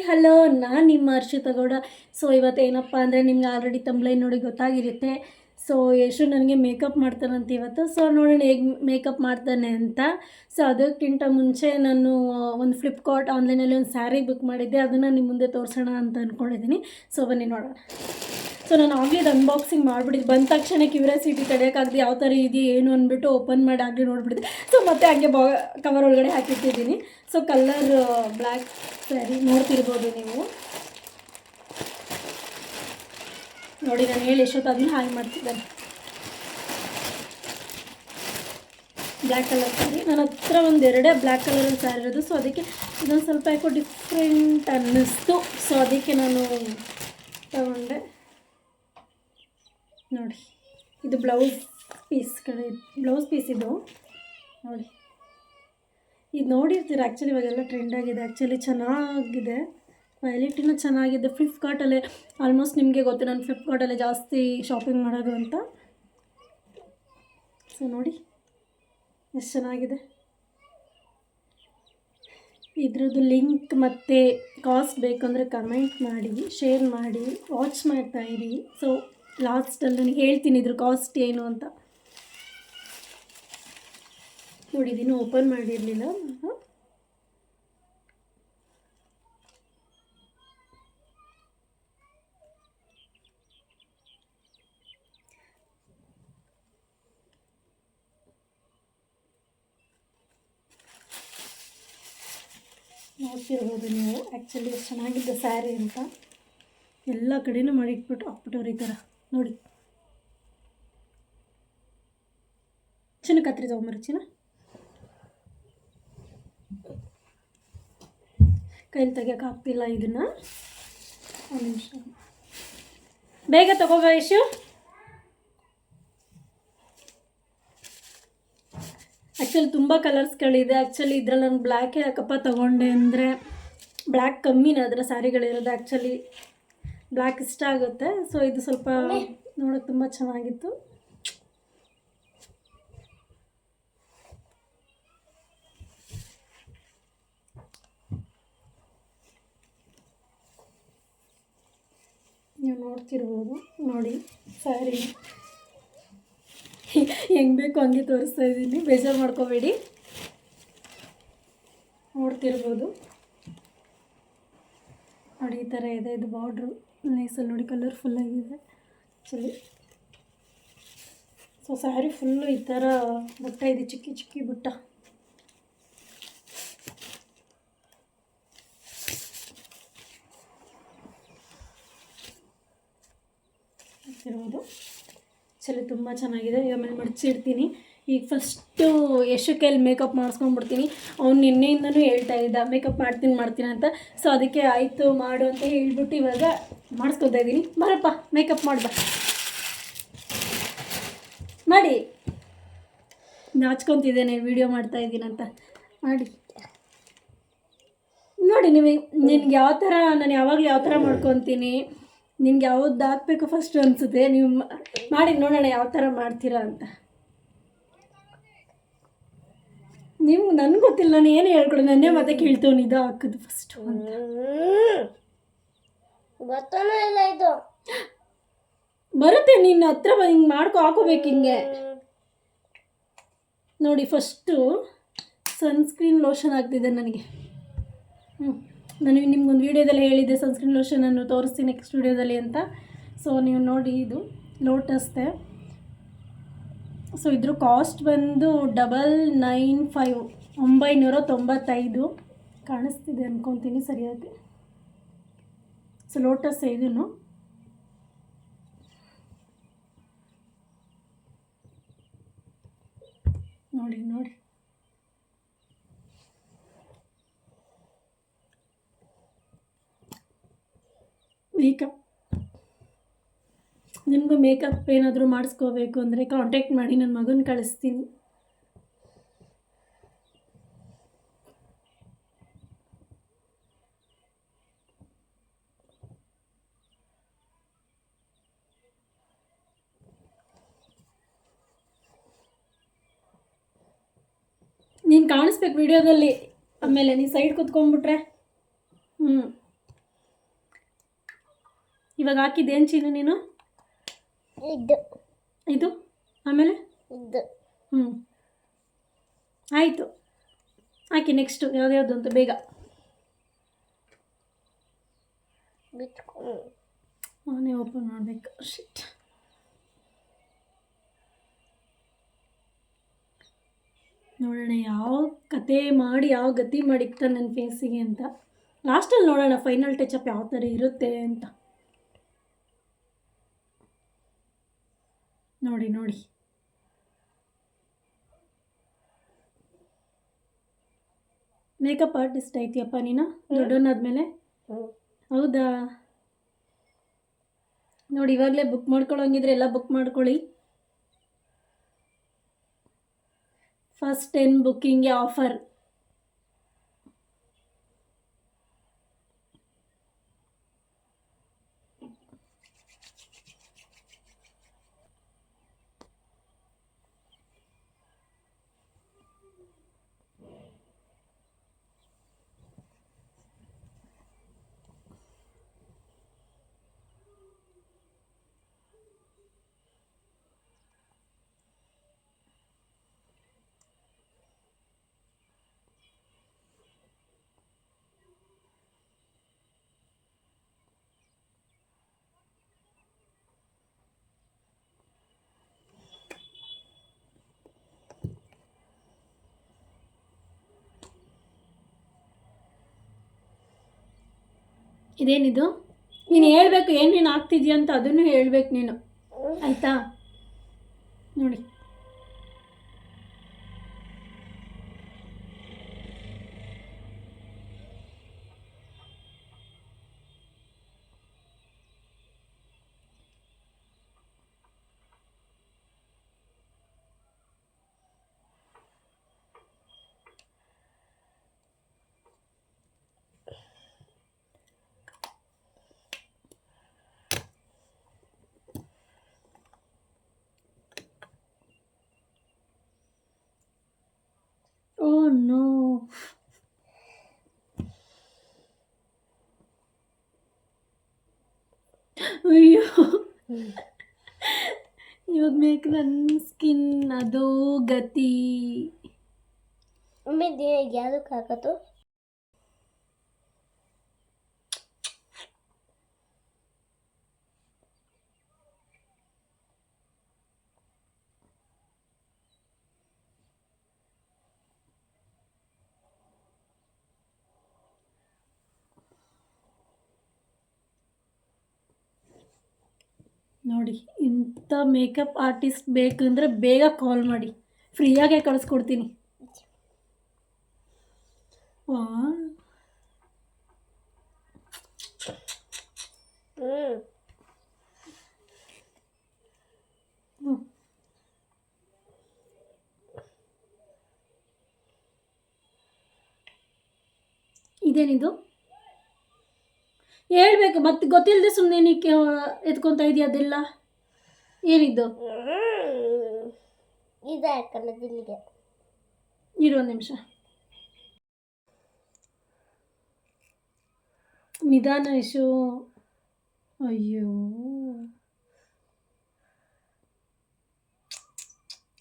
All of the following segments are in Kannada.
ಹಲೋ, ನಾನು ನಿಮ್ಮ ಹರ್ಷಿತಾ ಗೌಡ. ಸೊ ಇವತ್ತೇನಪ್ಪ ಅಂದರೆ ನಿಮ್ಗೆ ಆಲ್ರೆಡಿ ತಂಬ್ಲೈನ್ ನೋಡಿ ಗೊತ್ತಾಗಿರುತ್ತೆ. ಸೊ ಯಶು ನನಗೆ ಮೇಕಪ್ ಮಾಡ್ತಾನಂತ ಇವತ್ತು. ಸೊ ನೋಡೋಣ ಹೇಗೆ ಮೇಕಪ್ ಮಾಡ್ತಾನೆ ಅಂತ. ಸೊ ಅದಕ್ಕಿಂತ ಮುಂಚೆ ನಾನು ಒಂದು ಫ್ಲಿಪ್ಕಾರ್ಟ್ ಆನ್ಲೈನಲ್ಲಿ ಒಂದು ಸ್ಯಾರಿ ಬುಕ್ ಮಾಡಿದ್ದೆ, ಅದನ್ನು ನಿಮ್ಮ ಮುಂದೆ ತೋರಿಸೋಣ ಅಂತ ಅಂದ್ಕೊಂಡಿದ್ದೀನಿ. ಸೊ ಬನ್ನಿ ನೋಡೋಣ. ಸೊ ನಾನು ಆಗಲೇ ಇದು ಅನ್ಬಾಕ್ಸಿಂಗ್ ಮಾಡಿಬಿಟ್ಟಿದ್ದು, ಬಂದ ತಕ್ಷಣ ಕ್ಯೂರಿಯಾಸಿಟಿ ತಡೆಯೋಕ್ಕಾಗದೆ ಯಾವ ಥರ ಇದೆಯಾ ಏನು ಅಂದ್ಬಿಟ್ಟು ಓಪನ್ ಮಾಡಿ ಆಗಲೇ ನೋಡಿಬಿಟ್ಟಿದ್ದೆ. ಸೊ ಮತ್ತೆ ಹಾಗೆ ಕವರ್ ಒಳಗಡೆ ಹಾಕಿಟ್ಟಿದ್ದೀನಿ. ಸೊ ಕಲರ್ ಬ್ಲ್ಯಾಕ್ ಸ್ಯಾರಿ ನೋಡ್ತಿರ್ಬೋದು ನೀವು ನೋಡಿ. ನಾನು ಹೇಳಿ ಎಷ್ಟೊತ್ತು ಅದನ್ನ ಹಾಯ್ ಮಾಡ್ತಿದ್ದಾನೆ. ಬ್ಲ್ಯಾಕ್ ಕಲರ್ ಸ್ಯಾರಿ ನನ್ನ ಹತ್ರ ಒಂದೆರಡೇ ಬ್ಲ್ಯಾಕ್ ಕಲರಲ್ಲಿ ಸ್ಯಾರಿ ಇರೋದು. ಸೊ ಅದಕ್ಕೆ ಇದೊಂದು ಸ್ವಲ್ಪ ಯಾಕೋ ಡಿಫ್ರೆಂಟ್ ಅನ್ನಿಸ್ತು. ಸೊ ಅದಕ್ಕೆ ನಾನು ತಗೊಂಡೆ. ನೋಡಿ, ಇದು ಬ್ಲೌಸ್ ಪೀಸ್ ಇದು ನೋಡಿ. ಇದು ನೋಡಿರ್ತೀರ, ಆ್ಯಕ್ಚುಲಿ ಇವಾಗೆಲ್ಲ ಟ್ರೆಂಡ್ ಆಗಿದೆ. ಆ್ಯಕ್ಚುಲಿ ಚೆನ್ನಾಗಿದೆ, ಕ್ವಾಲಿಟಿನೂ ಚೆನ್ನಾಗಿದೆ. ಫ್ಲಿಪ್ಕಾರ್ಟಲ್ಲೇ ಆಲ್ಮೋಸ್ಟ್ ನಿಮಗೆ ಗೊತ್ತು, ನಾನು ಫ್ಲಿಪ್ಕಾರ್ಟಲ್ಲೇ ಜಾಸ್ತಿ ಶಾಪಿಂಗ್ ಮಾಡೋದು ಅಂತ. ಸೊ ನೋಡಿ ಎಷ್ಟು ಚೆನ್ನಾಗಿದೆ. ಇದ್ರದ್ದು ಲಿಂಕ್ ಮತ್ತು ಕಾಸ್ಟ್ ಬೇಕಂದರೆ ಕಮೆಂಟ್ ಮಾಡಿ, ಶೇರ್ ಮಾಡಿ, ವಾಚ್ ಮಾಡ್ತಾಯಿರಿ. ಸೊ ಲಾಸ್ಟಲ್ಲಿ ನಾನು ಹೇಳ್ತೀನಿ ಇದ್ರ ಕಾಸ್ಟ್ ಏನು ಅಂತ. ನೋಡಿ, ಇದನ್ನು ಓಪನ್ ಮಾಡಿರಲಿಲ್ಲ. ನೋಡ್ತಿರ್ಬೋದು ನೀವು ಆ್ಯಕ್ಚುಲಿ ಎಷ್ಟು ಚೆನ್ನಾಗಿದೆ ಸ್ಯಾರಿ ಅಂತ. ಎಲ್ಲ ಕಡೆನೂ ಮಾಡಿಟ್ಬಿಟ್ಟು ಹಾಕ್ಬಿಟ್ಟವ್ರು ಈ ಥರ ನೋಡಿ. ಚಿನ್ನ ಕತ್ರಿ ತೊಗೊಂಬರು, ಚಿನ್ನ ಕೈಲಿ ತೆಗಿಯೋಕ್ಕಾಗ್ತಿಲ್ಲ ಇದನ್ನು. ಒಂದು ನಿಮಿಷ, ಬೇಗ ತಗೋಬ ಯಶು. ಆ್ಯಕ್ಚುಲಿ ತುಂಬ ಕಲರ್ಸ್ಗಳಿದೆ. ಆ್ಯಕ್ಚುಲಿ ಇದರಲ್ಲಿ ನಾನು ಬ್ಲ್ಯಾಕೇ ಯಾಕಪ್ಪ ತೊಗೊಂಡೆ ಅಂದರೆ, ಬ್ಲ್ಯಾಕ್ ಕಮ್ಮಿನೇ ಅದರ ಸ್ಯಾರಿಗಳಿರೋದು. ಆ್ಯಕ್ಚುಲಿ ಬ್ಲ್ಯಾಕ್ ಇಷ್ಟ ಆಗುತ್ತೆ. ಸೊ ಇದು ಸ್ವಲ್ಪ ನೋಡೋಕೆ ತುಂಬ ಚೆನ್ನಾಗಿತ್ತು. ನೀವು ನೋಡ್ತಿರ್ಬೋದು ನೋಡಿ ಸ್ಯಾರಿ ಹೆಂಗೆ ಬೇಕು ಹಂಗೆ ತೋರಿಸ್ತಾ ಇದ್ದೀನಿ, ಬೇಜಾರು ಮಾಡ್ಕೋಬೇಡಿ. ನೋಡ್ತಿರ್ಬೋದು ನೋಡಿ, ಈ ಥರ ಇದೆ. ಇದು ಬಾರ್ಡ್ರು ನೈಸಲ್ಲಿ ನೋಡಿ, ಕಲರ್ಫುಲ್ಲಾಗಿದೆ ಆ್ಯಕ್ಚುಲಿ. ಸೊ ಸ್ಯಾರಿ ಫುಲ್ಲು ಈ ಥರ ಬುಟ್ಟ ಇದೆ, ಚಿಕ್ಕಿ ಚಿಕ್ಕಿ ಬುಟ್ಟ. ಇರ್ಬೋದು ಆ್ಯಕ್ಚುಲಿ ತುಂಬ ಚೆನ್ನಾಗಿದೆ. ಆಮೇಲೆ ಮಡಚಿಡ್ತೀನಿ. ಈಗ ಫಸ್ಟು ಯಶು ಕೈಯಲ್ಲಿ ಮೇಕಪ್ ಮಾಡಿಸ್ಕೊಂಡ್ಬಿಡ್ತೀನಿ. ಅವ್ನು ನಿನ್ನೆಯಿಂದನೂ ಹೇಳ್ತಾ ಇದ್ದ ಮೇಕಪ್ ಮಾಡ್ತೀನಿ ಅಂತ. ಸೊ ಅದಕ್ಕೆ ಆಯಿತು ಮಾಡು ಅಂತ ಹೇಳ್ಬಿಟ್ಟು ಇವಾಗ ಮಾಡಿಸ್ಕೊತಾ ಇದ್ದೀನಿ. ಬರಪ್ಪ ಮೇಕಪ್ ಮಾಡಿ. ನಾಚ್ಕೊತಿದ್ದೇನೆ ವೀಡಿಯೋ ಮಾಡ್ತಾಯಿದ್ದೀನಿ ಅಂತ ಮಾಡಿ. ನೋಡಿ ನಿನ್ಗೆ ಯಾವ ಥರ, ನಾನು ಯಾವಾಗಲೂ ಯಾವ ಥರ ಮಾಡ್ಕೊತೀನಿ, ನಿನ್ಗೆ ಯಾವ್ದು ಹಾಕ್ಬೇಕು ಫಸ್ಟ್ ಅನಿಸುತ್ತೆ, ನೀವು ಮಾಡಿ ನೋಡೋಣ ಯಾವ ಥರ ಮಾಡ್ತೀರಾ ಅಂತ. ನೀವು ನನಗೆ ಗೊತ್ತಿಲ್ಲ, ನಾನು ಏನು ಹೇಳ್ಕೊಡು, ನನ್ನೇ ಮತ್ತೆ ಕೇಳ್ತೇವೆ ಇದು ಹಾಕೋದು ಫಸ್ಟು ಅಂತ. ಇದು ಬರುತ್ತೆ, ನಿನ್ನ ಹತ್ರ ಹಿಂಗೆ ಹಾಕೋಬೇಕು ಹಿಂಗೆ ನೋಡಿ. ಫಸ್ಟು ಸನ್ಸ್ಕ್ರೀನ್ ಲೋಷನ್ ಆಗ್ತಿದೆ ನನಗೆ. ನಾನು ನಿಮ್ಗೊಂದು ವೀಡಿಯೋದಲ್ಲಿ ಹೇಳಿದ್ದೆ ಸನ್ಸ್ಕ್ರೀನ್ ಲೋಷನನ್ನು ತೋರಿಸ್ತೀನಿ ನೆಕ್ಸ್ಟ್ ವೀಡಿಯೋದಲ್ಲಿ ಅಂತ. ಸೊ ನೀವು ನೋಡಿ, ಇದು ಲೋಟಸ್ದೆ. ಸೊ ಇದ್ರ ಕಾಸ್ಟ್ ಬಂದು 995 995 ಕಾಣಿಸ್ತಿದೆ ಅಂದ್ಕೊತೀನಿ ಸರಿಯಾಗಿ. ಸೊ ಲೋಟಸ್ ಇದನ್ನು ನೋಡಿ. ಮೇಕಪ್, ನಿಮಗೂ ಮೇಕಪ್ ಏನಾದರೂ ಮಾಡಿಸ್ಕೋಬೇಕು ಅಂದರೆ ಕಾಂಟ್ಯಾಕ್ಟ್ ಮಾಡಿ, ನನ್ನ ಮಗನ ಕಳಿಸ್ತೀನಿ. ನೀನು ಕಾಣಿಸ್ಬೇಕು ವಿಡಿಯೋದಲ್ಲಿ. ಆಮೇಲೆ ನೀನು ಸೈಡ್ ಕೂತ್ಕೊಂಡ್ಬಿಟ್ರೆ ಇವಾಗ ಹಾಕಿದ್ದೇನು ಚೀನು ನೀನು? ಇದು ಆಮೇಲೆ ಹ್ಞೂ ಆಯಿತು. ಹಾಕಿ ನೆಕ್ಸ್ಟು ಯಾವ್ದು ಅಂತ ಬೇಗ ನಾನೇ ಓಪನ್ ಮಾಡಬೇಕು. ಶಿಟ್, ನೋಡೋಣ ಯಾವ ಕತೆ ಮಾಡಿ ಯಾವ ಗತಿ ಮಾಡಿಕ್ತಾನೆ ನನ್ನ ಫೇಸಿಗೆ ಅಂತ. ಲಾಸ್ಟಲ್ಲಿ ನೋಡೋಣ ಫೈನಲ್ ಟಚಪ್ ಯಾವ ಥರ ಇರುತ್ತೆ ಅಂತ. ನೋಡಿ ನೋಡಿ, ಮೇಕಪ್ ಆರ್ಟಿಸ್ಟ್ ಐತಿಯಪ್ಪ ನೀನು ದೊಡ್ಡವನಾದ್ಮೇಲೆ? ಹೌದಾ? ನೋಡಿ ಇವಾಗಲೇ ಬುಕ್ ಮಾಡ್ಕೊಳ್ಳೋಂಗಿದ್ರೆ ಎಲ್ಲ ಬುಕ್ ಮಾಡ್ಕೊಳ್ಳಿ. ಫಸ್ಟ್ 10 ಬುಕ್ಕಿಂಗ್ಗೆ ಆಫರ್. ಇದೇನಿದು? ನೀನು ಹೇಳ್ಬೇಕು ಏನೇನು ಆಗ್ತಿದ್ಯಾ ಅಂತ, ಅದನ್ನು ಹೇಳ್ಬೇಕು ನೀನು, ಆಯಿತಾ? ನೋಡಿ Oh no. ಅಯ್ಯೋ, ಇವಾಗ ಬೇಕು ನನ್ನ ಸ್ಕಿನ್ ಅದು ಗತಿ. ಯಾವ್ದಕ್ಕೆ ಹಾಕತ್ತು? ನೋಡಿ, ಇಂಥ ಮೇಕಪ್ ಆರ್ಟಿಸ್ಟ್ ಬೇಕಂದ್ರೆ ಬೇಗ ಕಾಲ್ ಮಾಡಿ, ಫ್ರೀಯಾಗೆ ಕಳಿಸ್ಕೊಡ್ತೀನಿ. ವಾ, ಇದೇನಿದು ಹೇಳ್ಬೇಕು, ಮತ್ತೆ ಗೊತ್ತಿಲ್ಲದೆ ಸುಮ್ಮನೆ ನೀಕೆ ಎತ್ಕೊತಾ ಇದೆಯಾ ಅದೆಲ್ಲ? ಏನಿದ್ದು? ಇದೆ ಹಾಕಲ್ಲ ದಿಲ್ಲಿಗೆ. ಇರು ಒಂದು ನಿಮಿಷ, ನಿಧಾನ ಇಶು. ಅಯ್ಯೋ,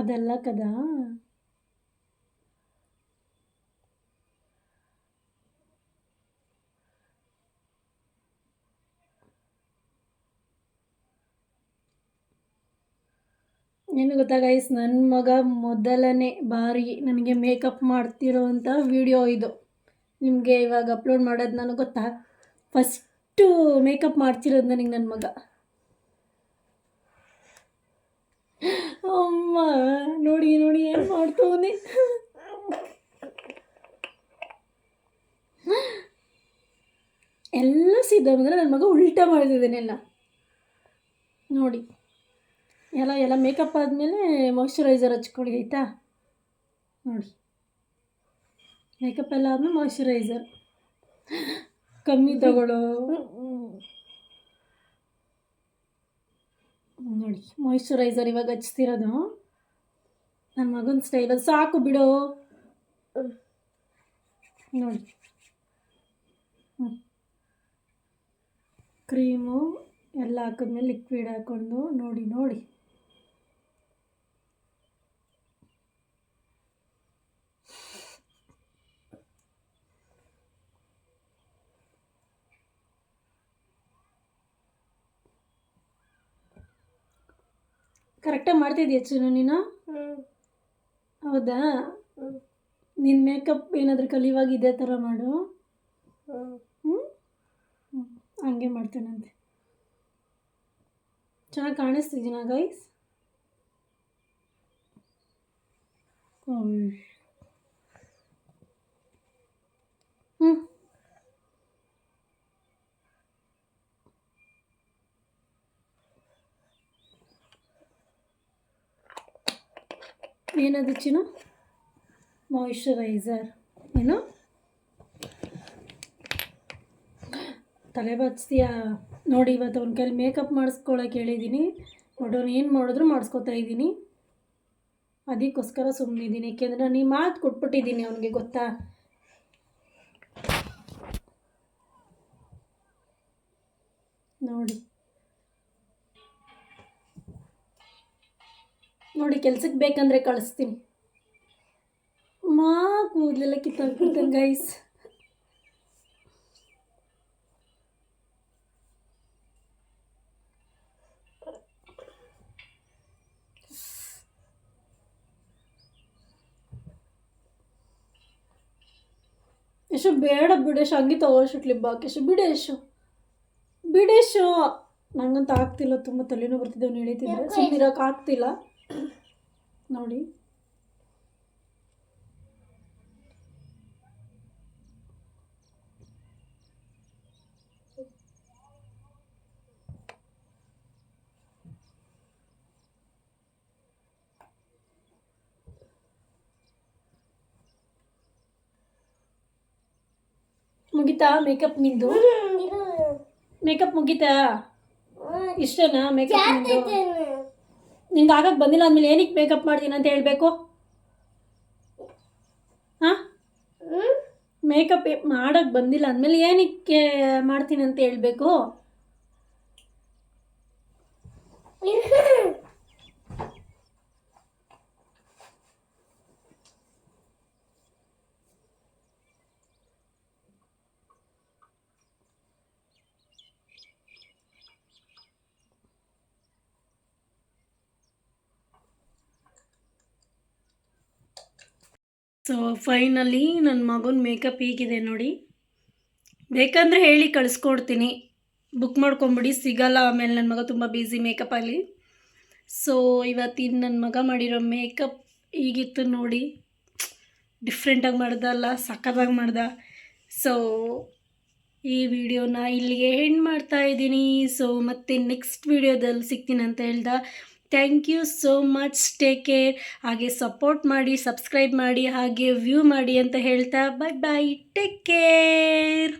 ಅದೆಲ್ಲ ಕದಾ. ಏನು ಗೊತ್ತಾ ಗೈಸ್, ನನ್ನ ಮಗ ಮೊದಲನೇ ಬಾರಿ ನನಗೆ ಮೇಕಪ್ ಮಾಡ್ತಿರೋವಂಥ ವಿಡಿಯೋ ಇದು. ನಿಮಗೆ ಇವಾಗ ಅಪ್ಲೋಡ್ ಮಾಡೋದು ನನಗೆ ಗೊತ್ತಾ, ಫಸ್ಟು ಮೇಕಪ್ ಮಾಡ್ತಿರೋದು ನನಗೆ ನನ್ನ ಮಗ. ಅಮ್ಮ ನೋಡಿ ನೋಡಿ ಏನು ಮಾಡ್ತವನೆ. ಎಲ್ಲ ಸೀದಾ ಬಂದರೆ ನನ್ನ ಮಗ ಉಲ್ಟಾ ಮಾಡ್ತಿದ್ದೇನೆಲ್ಲ ನೋಡಿ. ಎಲ್ಲ ಮೇಕಪ್ ಆದಮೇಲೆ ಮಾಯ್ಶ್ಚರೈಸರ್ ಹಚ್ಕೊಳ್ಳಿ ಆಯಿತಾ? ನೋಡಿ, ಮೇಕಪ್ ಎಲ್ಲ ಆದಮೇಲೆ ಮಾಯ್ಶ್ಚರೈಸರ್ ಕಮ್ಮಿ ತಗೊಳ್ಳೋ. ನೋಡಿ ಮಾಯ್ಶ್ಚರೈಸರ್ ಇವಾಗ ಹಚ್ತಿರೋದು ನನ್ನ ಮಗನ ಸ್ಟೈಲ್. ಸಾಕು ಬಿಡೋ. ನೋಡಿ ಕ್ರೀಮು ಎಲ್ಲ ಹಾಕಿದ್ಮೇಲೆ ಲಿಕ್ವಿಡ್ ಹಾಕ್ಕೊಂಡು ನೋಡಿ ಕರೆಕ್ಟಾಗಿ ಮಾಡ್ತಿದ್ಯಾ ಚಿನ್ನು ನೀನು? ಹೌದಾ? ನಿನ್ನ ಮೇಕಪ್ ಏನಾದರೂ ಕಲಿಯುವಾಗ ಇದೇ ಥರ ಮಾಡು. ಹಂಗೆ ಮಾಡ್ತೇನಂತೆ. ಚೆನ್ನಾಗಿ ಕಾಣಿಸ್ತಿದ್ದೀನಾ ಗೈಸ್? ಏನದು ಚಿನ್ನು? ಮಾಯಿಶ್ಚರೈಸರ್. ಏನು ತಲೆ ಬಚ್ತೀಯಾ? ನೋಡಿ, ಇವತ್ತು ಅವ್ನ ಕೈಲಿ ಮೇಕಪ್ ಮಾಡಿಸ್ಕೊಳಕ್ಕೆ ಹೇಳಿದ್ದೀನಿ. ಅವ್ನು ಏನು ಮಾಡಿದ್ರು ಮಾಡಿಸ್ಕೊತಾ ಇದ್ದೀನಿ. ಅದಕ್ಕೋಸ್ಕರ ಸುಮ್ಮನಿದ್ದೀನಿ, ಏಕೆಂದರೆ ನಾನು ಈ ಮಾತು ಕೊಟ್ಬಿಟ್ಟಿದ್ದೀನಿ ಅವನಿಗೆ, ಗೊತ್ತಾ? ನೋಡಿ ಕೆಲ್ಸಕ್ಕೆ ಬೇಕಂದರೆ ಕಳಿಸ್ತೀನಿ. ಕೂದಲೆಲ್ಲ ಕಿತ್ತಾಕ್ಬಿಡ್ತಾನೆ ಗೈಸ್. ಯಶು ಬೇಡ ಬಿಡೇಶು, ಹಂಗೆ ತಗೋಶು ಕ್ಲಿಪ್ ಹಾಕೇಶು. ಬಿಡೇಶು ನಂಗಂತ ಆಗ್ತಿಲ್ಲ, ತುಂಬ ತಲೆನೂ ಬರ್ತಿದ್ದೆ. ಅವ್ನು ಹೇಳಿತಿದ್ರೆ ಸುಮ್ಮನಿರೋಕೆ ಆಗ್ತಿಲ್ಲ. ನೋಡಿ ಮುಗಿತಾ ಮೇಕಪ್ ನಿಂದು? ಮೇಕಪ್ ಮುಗಿತಾ? ಇಷ್ಟೇನಾ ಮೇಕಪ್ ನಿಂದು? ನಿಂಗೆ ಆಗಕ್ಕೆ ಬಂದಿಲ್ಲ ಅಂದಮೇಲೆ ಏನಕ್ಕೆ ಮೇಕಪ್ ಮಾಡ್ತೀನಿ ಅಂತ ಹೇಳಬೇಕು? ಹಾಂ, ಮೇಕಪ್ ಮಾಡೋಕ್ಕೆ ಬಂದಿಲ್ಲ ಅಂದಮೇಲೆ ಏನಕ್ಕೆ ಮಾಡ್ತೀನಿ ಅಂತ ಹೇಳಬೇಕು? ಸೊ ಫೈನಲಿ ನನ್ನ ಮಗನ ಮೇಕಪ್ ಹೀಗಿದೆ ನೋಡಿ. ಬೇಕಂದರೆ ಹೇಳಿ ಕಳಿಸ್ಕೊಡ್ತೀನಿ, ಬುಕ್ ಮಾಡ್ಕೊಂಬಿಡಿ, ಸಿಗಲ್ಲ ಆಮೇಲೆ. ನನ್ನ ಮಗ ತುಂಬ ಬ್ಯುಸಿ ಮೇಕಪ್ಪಲ್ಲಿ. ಸೊ ಇವತ್ತಿನ ನನ್ನ ಮಗ ಮಾಡಿರೋ ಮೇಕಪ್ ಹೀಗಿತ್ತು ನೋಡಿ. ಡಿಫ್ರೆಂಟಾಗಿ ಮಾಡ್ದಲ್ಲ, ಸಕ್ಕತ್ತಾಗಿ ಮಾಡ್ದ. ಸೊ ಈ ವಿಡಿಯೋನ ಇಲ್ಲಿಗೆ ಎಂಡ್ ಮಾಡ್ತಾ ಇದ್ದೀನಿ. ಸೊ ಮತ್ತೆ ನೆಕ್ಸ್ಟ್ ವಿಡಿಯೋದಲ್ಲಿ ಸಿಗ್ತೀನಿ ಅಂತ ಹೇಳ್ದ. Thank you so much, take care. ಹಾಗೆ ಸಪೋರ್ಟ್ ಮಾಡಿ, ಸಬ್ಸ್ಕ್ರೈಬ್ ಮಾಡಿ, ಹಾಗೆ ವ್ಯೂ ಮಾಡಿ ಅಂತ ಹೇಳ್ತಾ, ಬೈ ಬಾಯ್, ಟೇಕ್ ಕೇರ್.